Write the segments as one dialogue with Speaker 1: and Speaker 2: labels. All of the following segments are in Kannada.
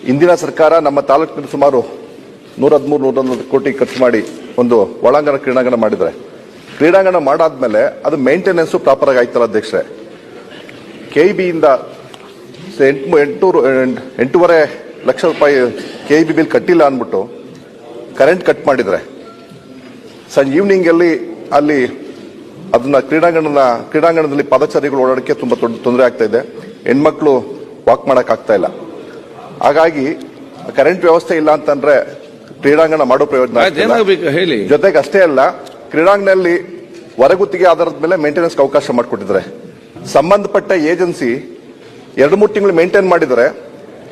Speaker 1: ಇಂದಿನ ಸರ್ಕಾರ ನಮ್ಮ ತಾಲೂಕಿನಲ್ಲಿ ಸುಮಾರು 113-114 ಕೋಟಿ ಖರ್ಚು ಮಾಡಿ ಒಂದು ಒಳಾಂಗಣ ಕ್ರೀಡಾಂಗಣ ಮಾಡಿದ್ದಾರೆ. ಕ್ರೀಡಾಂಗಣ ಮಾಡಾದ್ಮೇಲೆ ಅದು ಮೇಂಟೆನೆನ್ಸ್ ಪ್ರಾಪರ್ ಆಗಿ ಆಯ್ತಲ್ಲ ಅಧ್ಯಕ್ಷರೇ. ಕೆಇಬಿಯಿಂದ 8.5 ಲಕ್ಷ ರೂಪಾಯಿ ಕೆಇಬಿ ಬಿಲ್ ಕಟ್ಟಿಲ್ಲ ಅಂದ್ಬಿಟ್ಟು ಕರೆಂಟ್ ಕಟ್ ಮಾಡಿದ್ದಾರೆ. ಈವ್ನಿಂಗ್ ಅಲ್ಲಿ ಅದನ್ನ ಕ್ರೀಡಾಂಗಣದಲ್ಲಿ ಪಾದಚಾರಿಗಳು ಓಡಾಡಕ್ಕೆ ತುಂಬಾ ತೊಂದರೆ ಆಗ್ತಾ ಇದೆ. ಹೆಣ್ಮಕ್ಳು ವಾಕ್ ಮಾಡಕ್ ಆಗ್ತಾ ಇಲ್ಲ. ಹಾಗಾಗಿ ಕರೆಂಟ್ ವ್ಯವಸ್ಥೆ ಇಲ್ಲ ಅಂತಂದ್ರೆ ಕ್ರೀಡಾಂಗಣ ಮಾಡೋ ಪ್ರಯೋಜನ
Speaker 2: ಹೇಳಿ.
Speaker 1: ಜೊತೆಗೆ ಅಷ್ಟೇ ಅಲ್ಲ, ಕ್ರೀಡಾಂಗಣದಲ್ಲಿ ಹೊರಗುತ್ತಿಗೆ ಆಧಾರದ ಮೇಲೆ ಮೇಂಟೆನೆನ್ಸ್ ಅವಕಾಶ ಮಾಡಿಕೊಟ್ಟಿದ್ದಾರೆ. ಸಂಬಂಧಪಟ್ಟ ಏಜೆನ್ಸಿ 2-3 ತಿಂಗಳು ಮೇಂಟೈನ್ ಮಾಡಿದರೆ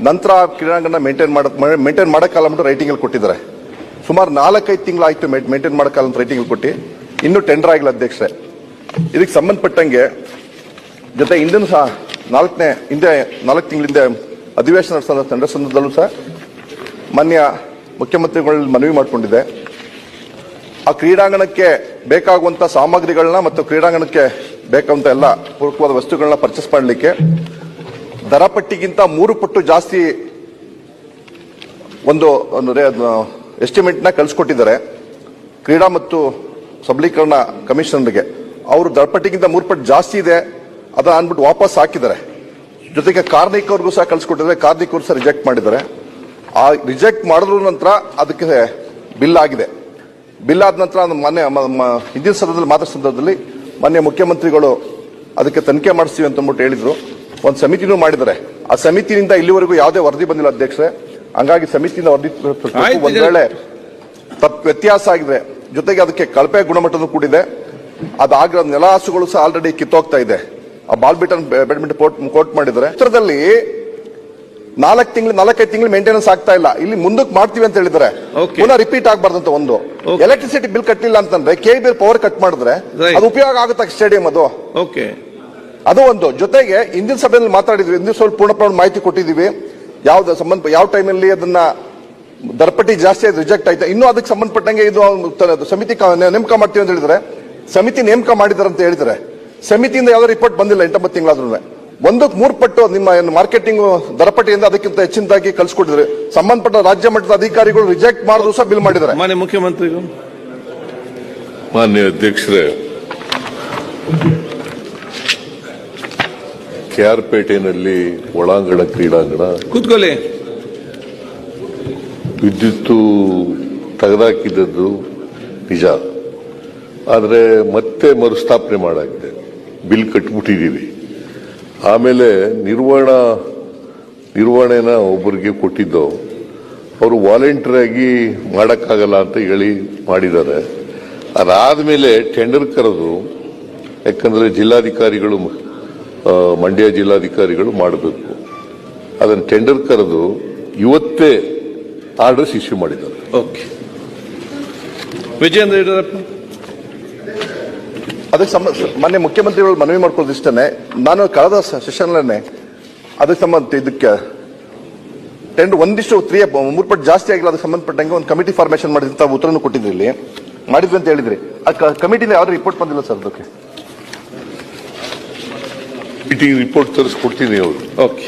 Speaker 1: ನಂತರ ಕ್ರೀಡಾಂಗಣ ಮೇಂಟೈನ್ ಮಾಡಕ್ಕಲ್ಲ ಅಂತ ರೈಟಿಂಗ್ ಅಲ್ಲಿ ಕೊಟ್ಟಿದ್ದಾರೆ. ಸುಮಾರು 4-5 ತಿಂಗಳಾಯ್ತು ಮೇಂಟೈನ್ ಮಾಡಕ್ಕಲ್ಲ ಅಂತ ರೈಟಿಂಗ್ ಕೊಟ್ಟು ಇನ್ನೂ ಟೆಂಡರ್ ಆಗಿಲ್ಲ ಅಧ್ಯಕ್ಷರೇ. ಇದಕ್ಕೆ ಸಂಬಂಧಪಟ್ಟಂಗೆ ಜೊತೆ ಹಿಂದಿನ ಸಹ 4 ತಿಂಗಳಿಂದ ಅಧಿವೇಶನ ಟೆಂಡರ್ ಸಂದರ್ಭದಲ್ಲೂ ಸಹ ಮಾನ್ಯ ಮುಖ್ಯಮಂತ್ರಿಗಳಲ್ಲಿ ಮನವಿ ಮಾಡಿಕೊಂಡಿದೆ. ಆ ಕ್ರೀಡಾಂಗಣಕ್ಕೆ ಬೇಕಾಗುವಂತ ಸಾಮಗ್ರಿಗಳನ್ನ ಮತ್ತು ಕ್ರೀಡಾಂಗಣಕ್ಕೆ ಬೇಕಾಗುವಂತ ಎಲ್ಲ ಪೂರಕವಾದ ವಸ್ತುಗಳನ್ನ ಪರ್ಚೇಸ್ ಮಾಡಲಿಕ್ಕೆ ದರ ಪಟ್ಟಿಗಿಂತ 3 ಪಟ್ಟು ಜಾಸ್ತಿ ಒಂದು ಎಸ್ಟಿಮೇಟ್ ನ ಕಳಿಸ್ಕೊಟ್ಟಿದ್ದಾರೆ ಕ್ರೀಡಾ ಮತ್ತು ಸಬಲೀಕರಣ ಕಮಿಷನರ್ಗೆ. ಅವರು ದರ ಪಟ್ಟಿಗಿಂತ 3 ಪಟ್ಟು ಜಾಸ್ತಿ ಇದೆ ಅದನ್ನ ಅಂದ್ಬಿಟ್ಟು ವಾಪಸ್ ಹಾಕಿದ್ದಾರೆ. ಜೊತೆಗೆ ಕಾರ್ಮಿಕರಿಗೂ ಸಹ ಕಳಿಸ್ಕೊಟ್ಟಿದ್ದಾರೆ. ಕಾರ್ಮಿಕರು ಸಹ ರಿಜೆಕ್ಟ್ ಮಾಡಿದ್ದಾರೆ. ಆ ರಿಜೆಕ್ಟ್ ಮಾಡಿದ್ರ ನಂತರ ಅದಕ್ಕೆ ಬಿಲ್ ಆಗಿದೆ. ಬಿಲ್ ಆದ ನಂತರ ಹಿಂದಿನ ಸದನದಲ್ಲಿ ಮಾತ್ರ ಸಂದರ್ಭದಲ್ಲಿ ಮಾನ್ಯ ಮುಖ್ಯಮಂತ್ರಿಗಳು ಅದಕ್ಕೆ ತನಿಖೆ ಮಾಡಿಸ್ತೀವಿ ಅಂತ ಅಂದ್ಬಿಟ್ಟು ಹೇಳಿದ್ರು. ಒಂದು ಸಮಿತಿನೂ ಮಾಡಿದ್ದಾರೆ. ಆ ಸಮಿತಿಯಿಂದ ಇಲ್ಲಿವರೆಗೂ ಯಾವುದೇ ವರದಿ ಬಂದಿಲ್ಲ ಅಧ್ಯಕ್ಷರೇ. ಹಂಗಾಗಿ ಸಮಿತಿಯಿಂದ ವರದಿ ಒಂದ್ ವೇಳೆ ವ್ಯತ್ಯಾಸ ಆಗಿದೆ. ಜೊತೆಗೆ ಅದಕ್ಕೆ ಕಳಪೆ ಗುಣಮಟ್ಟದ ಕೂಡಿದೆ. ಅದಾಗಿರೋ ನೆಲಹಾಸುಗಳು ಸಹ ಆಲ್ರೆಡಿ ಕಿತ್ತೋಗ್ತಾ ಇದೆ. ಆ ಬ್ಯಾಡ್ಮಿಂಟನ್ ಕೋರ್ಟ್ ಮಾಡಿದ್ದಾರೆ. ಚಿತ್ರದಲ್ಲಿ 4-5 ತಿಂಗಳು ಮೇಂಟೆನೆನ್ಸ್ ಆಗ್ತಾ ಇಲ್ಲ. ಇಲ್ಲಿ ಮುಂದಕ್ಕೆ ಮಾಡ್ತೀವಿ ಅಂತ ಹೇಳಿದ್ದಾರೆ. ಪುನಃ ರಿಪೀಟ್ ಆಗಬಾರ್ದಂತ. ಒಂದು ಎಲೆಕ್ಟ್ರಿಸಿಟಿ ಬಿಲ್ ಕಟ್ಟಿಲ್ಲ ಅಂತಂದ್ರೆ ಕೆಇಬಿ ಪವರ್ ಕಟ್ ಮಾಡಿದ್ರೆ ಅದು ಉಪಯೋಗ ಆಗುತ್ತೆ ಸ್ಟೇಡಿಯಂ. ಅದು ಒಂದು. ಜೊತೆಗೆ ಹಿಂದಿನ ಸಭೆಯಲ್ಲಿ ಮಾತಾಡಿದ್ವಿ. ಹಿಂದಿನ ಸ್ವಲ್ಪ ಪೂರ್ಣ ಮಾಹಿತಿ ಕೊಟ್ಟಿದ್ದೀವಿ. ಯಾವ ಟೈಮಲ್ಲಿ ಅದನ್ನ ದರಪಟ್ಟಿ ಜಾಸ್ತಿ ಆಯ್ತು, ರಿಜೆಕ್ಟ್ ಆಯ್ತು. ಇನ್ನೂ ಅದಕ್ಕೆ ಸಂಬಂಧಪಟ್ಟಂಗೆ ಇದು ಸಮಿತಿ ನೇಮಕ ಮಾಡ್ತೀವಿ ಅಂತ ಹೇಳಿದ್ರೆ ಸಮಿತಿ ನೇಮಕ ಮಾಡಿದಾರೆ ಅಂತ ಹೇಳಿದ್ರೆ ಸಮಿತಿಯಿಂದ ಯಾವ್ದೋ ರಿಪೋರ್ಟ್ ಬಂದಿಲ್ಲ 8-9 ತಿಂಗಳಾದ್ರೂ. 1-3 ಪಟ್ಟು ನಿಮ್ಮ ಮಾರ್ಕೆಟಿಂಗ್ ದರಪಟ್ಟಿಯಿಂದ ಅದಕ್ಕಿಂತ ಹೆಚ್ಚಿನದಾಗಿ ಕಳ್ಸಿಕೊಟ್ಟಿದ್ರೆ ಸಂಬಂಧಪಟ್ಟ ರಾಜ್ಯ ಮಟ್ಟದ ಅಧಿಕಾರಿಗಳು ರಿಜೆಕ್ಟ್ ಮಾಡಿದ್ರು ಸಹ ಬಿಲ್ ಮಾಡಿದ್ದಾರೆ.
Speaker 2: ಮಾನ್ಯ ಮುಖ್ಯಮಂತ್ರಿಗಳು,
Speaker 3: ಮಾನ್ಯ ಅಧ್ಯಕ್ಷರೇ, ಕೆಆರ್ಪೇಟೆನಲ್ಲಿ ಒಳಾಂಗಣ ಕ್ರೀಡಾಂಗಣ
Speaker 2: ಕೂತ್ಕೊಳ್ಳಿ
Speaker 3: ವಿದ್ಯುತ್ ತೆಗೆದಾಕಿದ್ದು ನಿಜ. ಆದರೆ ಮತ್ತೆ ಮರುಸ್ಥಾಪನೆ ಮಾಡಾಗಿದೆ. ಬಿಲ್ ಕಟ್ಬಿಟ್ಟಿದ್ದೀವಿ. ಆಮೇಲೆ ನಿರ್ವಹಣೆನ ಒಬ್ಬರಿಗೆ ಕೊಟ್ಟಿದ್ದು ಅವರು ವಾಲಂಟಿಯರ್ ಆಗಿ ಮಾಡೋಕ್ಕಾಗಲ್ಲ ಅಂತ ಹೇಳಿ ಮಾಡಿದ್ದಾರೆ. ಅದಾದ್ಮೇಲೆ ಟೆಂಡರ್ ಕರೆದು, ಯಾಕಂದ್ರೆ ಜಿಲ್ಲಾಧಿಕಾರಿಗಳು ಮಂಡ್ಯ ಜಿಲ್ಲಾಧಿಕಾರಿಗಳು ಮಾಡಬೇಕು, ಅದನ್ನು ಟೆಂಡರ್ ಕರೆದು ಇವತ್ತೇ ಆರ್ಡರ್ಸ್ ಇಶ್ಯೂ ಮಾಡಿದ್ದಾರೆ.
Speaker 2: ಓಕೆ, ವಿಜೇಂದ್ರ ಯಡಿಯೂರಪ್ಪ.
Speaker 1: ಅದಕ್ಕೆ ಮಾನ್ಯ ಮುಖ್ಯಮಂತ್ರಿಗಳು ಮನವಿ ಮಾಡ್ಕೊಳ್ಳೋದು ಇಷ್ಟನೇ. ನಾನು ಕಳೆದ ಸೆಷನ್ಲೇ ಅದಕ್ಕೆ ಸಂಬಂಧ ಇದಕ್ಕೆ ಟೆಂಡರ್ 1:3 ಪಟ್ಟು ಜಾಸ್ತಿ ಆಗಿಲ್ಲ. ಅದಕ್ಕೆ ಸಂಬಂಧಪಟ್ಟಂಗೆ ಒಂದು ಕಮಿಟಿ ಫಾರ್ಮೇಶನ್ ಮಾಡಿದಂತ ಉತ್ತರವನ್ನು ಕೊಟ್ಟಿದ್ರಿ, ಇಲ್ಲಿ ಮಾಡಿದ್ವಿ ಅಂತ ಹೇಳಿದ್ರಿ. ಆ ಕಮಿಟಿಯಿಂದ ಯಾವ್ದು ರಿಪೋರ್ಟ್ ಬಂದಿಲ್ಲ ಸರ್. ಅದಕ್ಕೆ
Speaker 3: ರಿಪೋರ್ಟ್ ತರಿಸ್ಕೊಡ್ತೀನಿ ಅವರು.
Speaker 2: ಓಕೆ.